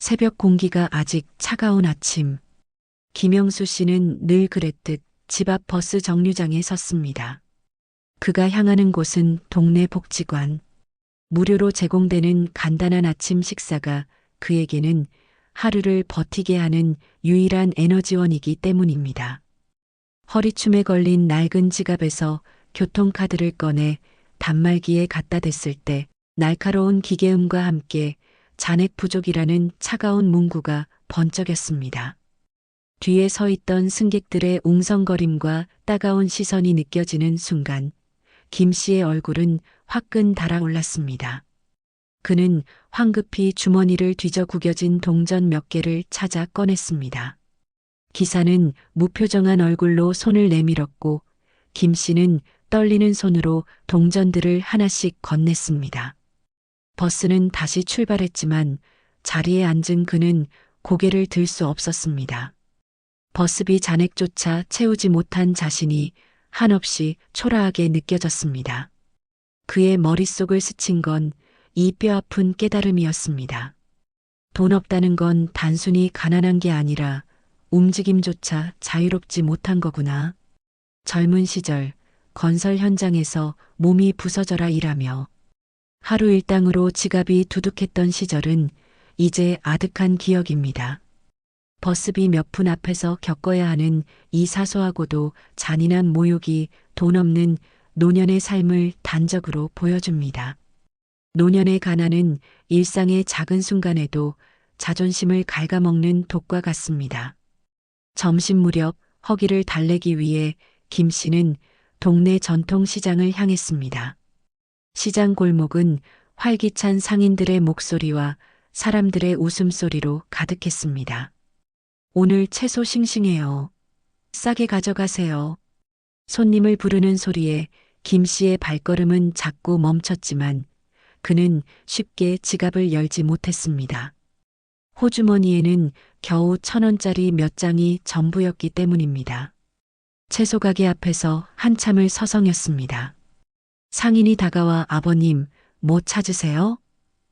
새벽 공기가 아직 차가운 아침. 김영수 씨는 늘 그랬듯 집 앞 버스 정류장에 섰습니다. 그가 향하는 곳은 동네 복지관. 무료로 제공되는 간단한 아침 식사가 그에게는 하루를 버티게 하는 유일한 에너지원이기 때문입니다. 허리춤에 걸린 낡은 지갑에서 교통카드를 꺼내 단말기에 갖다 댔을 때 날카로운 기계음과 함께 잔액 부족이라는 차가운 문구가 번쩍였습니다. 뒤에 서 있던 승객들의 웅성거림과 따가운 시선이 느껴지는 순간 김 씨의 얼굴은 화끈 달아올랐습니다. 그는 황급히 주머니를 뒤져 구겨진 동전 몇 개를 찾아 꺼냈습니다. 기사는 무표정한 얼굴로 손을 내밀었고 김 씨는 떨리는 손으로 동전들을 하나씩 건넸습니다. 버스는 다시 출발했지만 자리에 앉은 그는 고개를 들 수 없었습니다. 버스비 잔액조차 채우지 못한 자신이 한없이 초라하게 느껴졌습니다. 그의 머릿속을 스친 건 이 뼈아픈 깨달음이었습니다. 돈 없다는 건 단순히 가난한 게 아니라 움직임조차 자유롭지 못한 거구나. 젊은 시절 건설 현장에서 몸이 부서져라 일하며 하루 일당으로 지갑이 두둑했던 시절은 이제 아득한 기억입니다. 버스비 몇 푼 앞에서 겪어야 하는 이 사소하고도 잔인한 모욕이 돈 없는 노년의 삶을 단적으로 보여줍니다. 노년의 가난은 일상의 작은 순간에도 자존심을 갉아먹는 독과 같습니다. 점심 무렵 허기를 달래기 위해 김 씨는 동네 전통시장을 향했습니다. 시장 골목은 활기찬 상인들의 목소리와 사람들의 웃음소리로 가득했습니다. 오늘 채소 싱싱해요. 싸게 가져가세요. 손님을 부르는 소리에 김 씨의 발걸음은 자꾸 멈췄지만 그는 쉽게 지갑을 열지 못했습니다. 호주머니에는 겨우 1,000원짜리 몇 장이 전부였기 때문입니다. 채소 가게 앞에서 한참을 서성였습니다. 상인이 다가와 아버님, 뭐 찾으세요?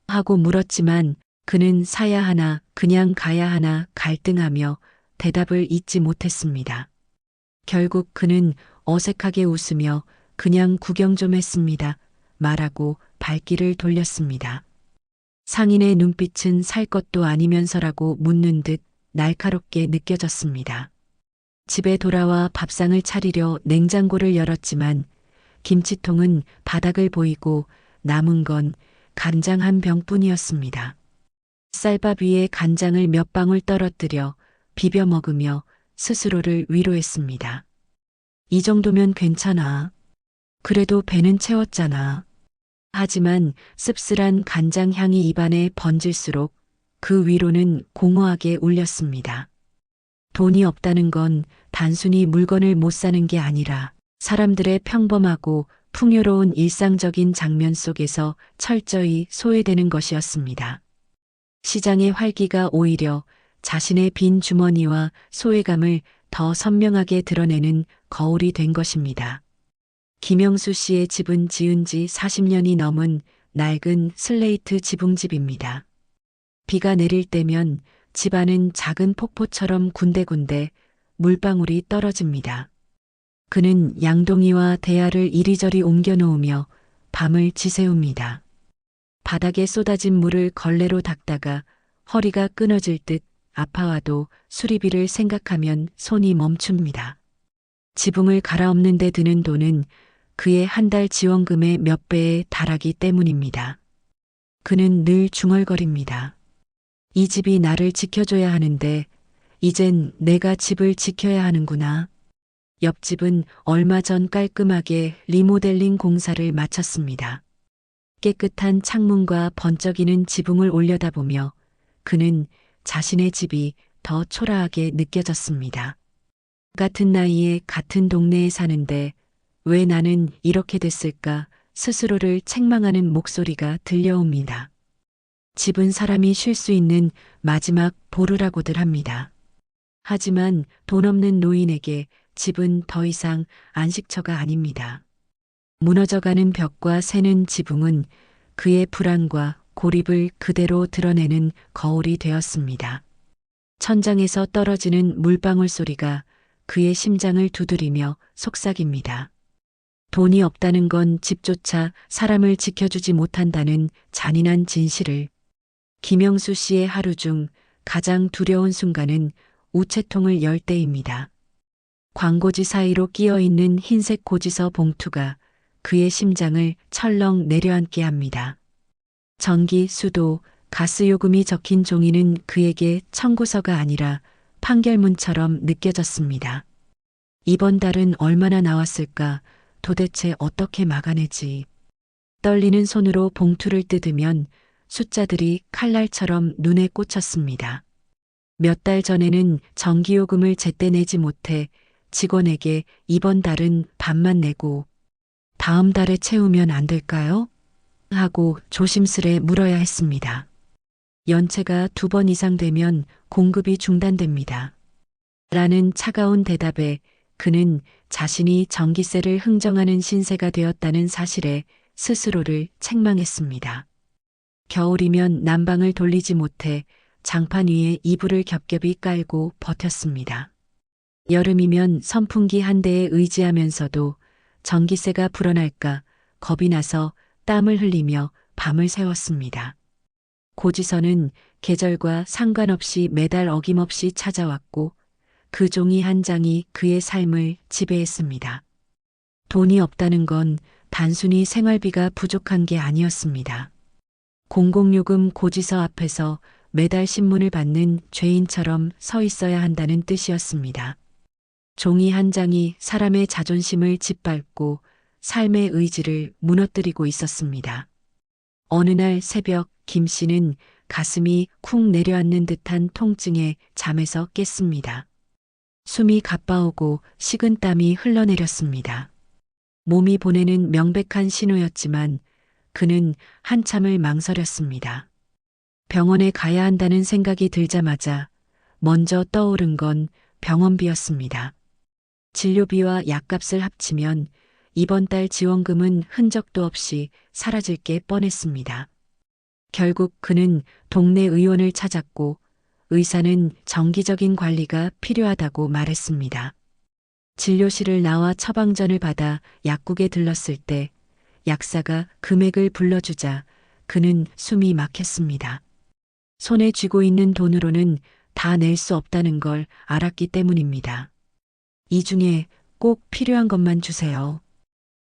하고 물었지만 그는 사야 하나, 그냥 가야 하나 갈등하며 대답을 잇지 못했습니다. 결국 그는 어색하게 웃으며 그냥 구경 좀 했습니다. 말하고 발길을 돌렸습니다. 상인의 눈빛은 살 것도 아니면서라고 묻는 듯 날카롭게 느껴졌습니다. 집에 돌아와 밥상을 차리려 냉장고를 열었지만 김치통은 바닥을 보이고 남은 건 간장 한 병뿐이었습니다. 쌀밥 위에 간장을 몇 방울 떨어뜨려 비벼 먹으며 스스로를 위로했습니다. 이 정도면 괜찮아. 그래도 배는 채웠잖아. 하지만 씁쓸한 간장 향이 입안에 번질수록 그 위로는 공허하게 울렸습니다. 돈이 없다는 건 단순히 물건을 못 사는 게 아니라 사람들의 평범하고 풍요로운 일상적인 장면 속에서 철저히 소외되는 것이었습니다. 시장의 활기가 오히려 자신의 빈 주머니와 소외감을 더 선명하게 드러내는 거울이 된 것입니다. 김영수 씨의 집은 지은 지 40년이 넘은 낡은 슬레이트 지붕집입니다. 비가 내릴 때면 집안은 작은 폭포처럼 군데군데 물방울이 떨어집니다. 그는 양동이와 대야를 이리저리 옮겨 놓으며 밤을 지새웁니다. 바닥에 쏟아진 물을 걸레로 닦다가 허리가 끊어질 듯 아파와도 수리비를 생각하면 손이 멈춥니다. 지붕을 갈아엎는 데 드는 돈은 그의 한 달 지원금의 몇 배에 달하기 때문입니다. 그는 늘 중얼거립니다. 이 집이 나를 지켜줘야 하는데 이젠 내가 집을 지켜야 하는구나. 옆집은 얼마 전 깔끔하게 리모델링 공사를 마쳤습니다. 깨끗한 창문과 번쩍이는 지붕을 올려다보며 그는 자신의 집이 더 초라하게 느껴졌습니다. 같은 나이에 같은 동네에 사는데 왜 나는 이렇게 됐을까 스스로를 책망하는 목소리가 들려옵니다. 집은 사람이 쉴 수 있는 마지막 보루라고들 합니다. 하지만 돈 없는 노인에게 집은 더 이상 안식처가 아닙니다. 무너져가는 벽과 새는 지붕은 그의 불안과 고립을 그대로 드러내는 거울이 되었습니다. 천장에서 떨어지는 물방울 소리가 그의 심장을 두드리며 속삭입니다. 돈이 없다는 건 집조차 사람을 지켜주지 못한다는 잔인한 진실을. 김영수 씨의 하루 중 가장 두려운 순간은 우체통을 열 때입니다. 광고지 사이로 끼어 있는 흰색 고지서 봉투가 그의 심장을 철렁 내려앉게 합니다. 전기, 수도, 가스 요금이 적힌 종이는 그에게 청구서가 아니라 판결문처럼 느껴졌습니다. 이번 달은 얼마나 나왔을까? 도대체 어떻게 막아내지? 떨리는 손으로 봉투를 뜯으면 숫자들이 칼날처럼 눈에 꽂혔습니다. 몇 달 전에는 전기요금을 제때 내지 못해 직원에게 이번 달은 반만 내고 다음 달에 채우면 안 될까요? 하고 조심스레 물어야 했습니다. 연체가 2번 이상 되면 공급이 중단됩니다. 라는 차가운 대답에 그는 자신이 전기세를 흥정하는 신세가 되었다는 사실에 스스로를 책망했습니다. 겨울이면 난방을 돌리지 못해 장판 위에 이불을 겹겹이 깔고 버텼습니다. 여름이면 선풍기 한 대에 의지하면서도 전기세가 불어날까 겁이 나서 땀을 흘리며 밤을 새웠습니다. 고지서는 계절과 상관없이 매달 어김없이 찾아왔고 그 종이 한 장이 그의 삶을 지배했습니다. 돈이 없다는 건 단순히 생활비가 부족한 게 아니었습니다. 공공요금 고지서 앞에서 매달 신문을 받는 죄인처럼 서 있어야 한다는 뜻이었습니다. 종이 한 장이 사람의 자존심을 짓밟고 삶의 의지를 무너뜨리고 있었습니다. 어느 날 새벽 김 씨는 가슴이 쿵 내려앉는 듯한 통증에 잠에서 깼습니다. 숨이 가빠오고 식은 땀이 흘러내렸습니다. 몸이 보내는 명백한 신호였지만 그는 한참을 망설였습니다. 병원에 가야 한다는 생각이 들자마자 먼저 떠오른 건 병원비였습니다. 진료비와 약값을 합치면 이번 달 지원금은 흔적도 없이 사라질 게 뻔했습니다. 결국 그는 동네 의원을 찾았고 의사는 정기적인 관리가 필요하다고 말했습니다. 진료실을 나와 처방전을 받아 약국에 들렀을 때 약사가 금액을 불러주자 그는 숨이 막혔습니다. 손에 쥐고 있는 돈으로는 다 낼 수 없다는 걸 알았기 때문입니다. 이 중에 꼭 필요한 것만 주세요.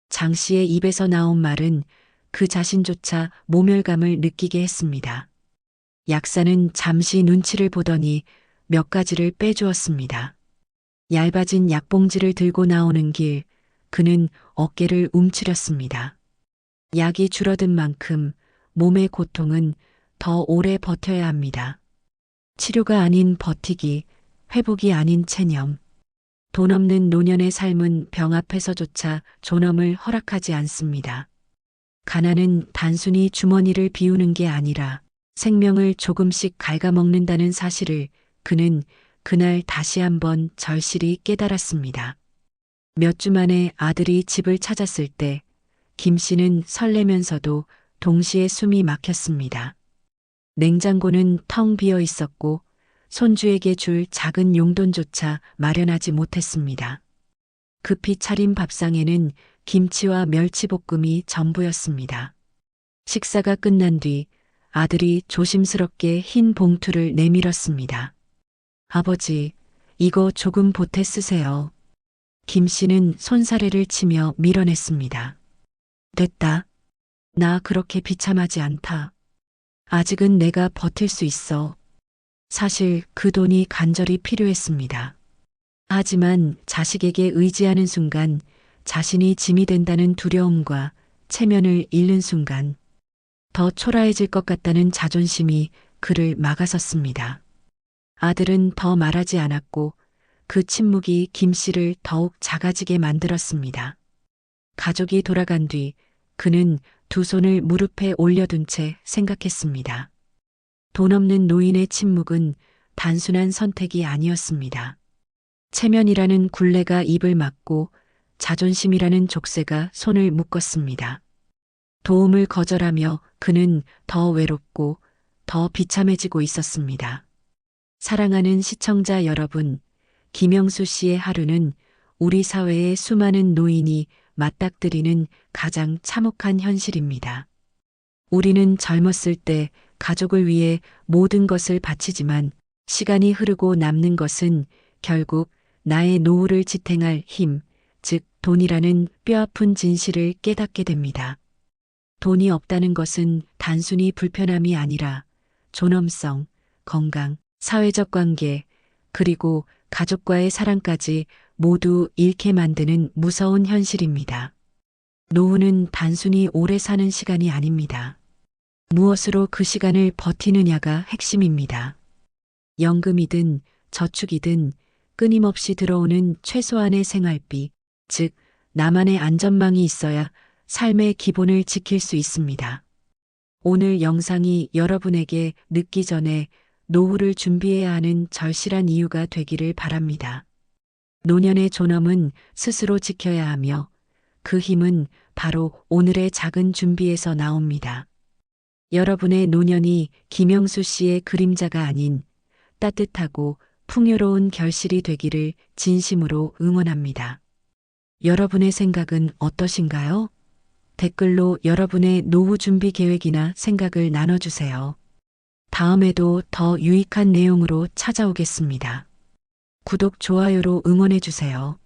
장 씨의 입에서 나온 말은 그 자신조차 모멸감을 느끼게 했습니다. 약사는 잠시 눈치를 보더니 몇 가지를 빼주었습니다. 얇아진 약봉지를 들고 나오는 길, 그는 어깨를 움츠렸습니다. 약이 줄어든 만큼 몸의 고통은 더 오래 버텨야 합니다. 치료가 아닌 버티기, 회복이 아닌 체념. 돈 없는 노년의 삶은 병 앞에서조차 존엄을 허락하지 않습니다. 가난은 단순히 주머니를 비우는 게 아니라 생명을 조금씩 갉아먹는다는 사실을 그는 그날 다시 한번 절실히 깨달았습니다. 몇 주 만에 아들이 집을 찾았을 때 김 씨는 설레면서도 동시에 숨이 막혔습니다. 냉장고는 텅 비어 있었고 손주에게 줄 작은 용돈조차 마련하지 못했습니다. 급히 차린 밥상에는 김치와 멸치볶음이 전부였습니다. 식사가 끝난 뒤 아들이 조심스럽게 흰 봉투를 내밀었습니다. 아버지, 이거 조금 보태 쓰세요. 김 씨는 손사래를 치며 밀어냈습니다. 됐다. 나 그렇게 비참하지 않다. 아직은 내가 버틸 수 있어. 사실 그 돈이 간절히 필요했습니다. 하지만 자식에게 의지하는 순간 자신이 짐이 된다는 두려움과 체면을 잃는 순간 더 초라해질 것 같다는 자존심이 그를 막아섰습니다. 아들은 더 말하지 않았고 그 침묵이 김 씨를 더욱 작아지게 만들었습니다. 가족이 돌아간 뒤 그는 두 손을 무릎에 올려둔 채 생각했습니다. 돈 없는 노인의 침묵은 단순한 선택이 아니었습니다. 체면이라는 굴레가 입을 막고 자존심이라는 족쇄가 손을 묶었습니다. 도움을 거절하며 그는 더 외롭고 더 비참해지고 있었습니다. 사랑하는 시청자 여러분, 김영수 씨의 하루는 우리 사회의 수많은 노인이 맞닥뜨리는 가장 참혹한 현실입니다. 우리는 젊었을 때 가족을 위해 모든 것을 바치지만 시간이 흐르고 남는 것은 결국 나의 노후를 지탱할 힘, 즉 돈이라는 뼈아픈 진실을 깨닫게 됩니다. 돈이 없다는 것은 단순히 불편함이 아니라 존엄성, 건강, 사회적 관계, 그리고 가족과의 사랑까지 모두 잃게 만드는 무서운 현실입니다. 노후는 단순히 오래 사는 시간이 아닙니다. 무엇으로 그 시간을 버티느냐가 핵심입니다. 연금이든 저축이든 끊임없이 들어오는 최소한의 생활비, 즉 나만의 안전망이 있어야 삶의 기본을 지킬 수 있습니다. 오늘 영상이 여러분에게 늦기 전에 노후를 준비해야 하는 절실한 이유가 되기를 바랍니다. 노년의 존엄은 스스로 지켜야 하며 그 힘은 바로 오늘의 작은 준비에서 나옵니다. 여러분의 노년이 김영수 씨의 그림자가 아닌 따뜻하고 풍요로운 결실이 되기를 진심으로 응원합니다. 여러분의 생각은 어떠신가요? 댓글로 여러분의 노후 준비 계획이나 생각을 나눠주세요. 다음에도 더 유익한 내용으로 찾아오겠습니다. 구독, 좋아요로 응원해주세요.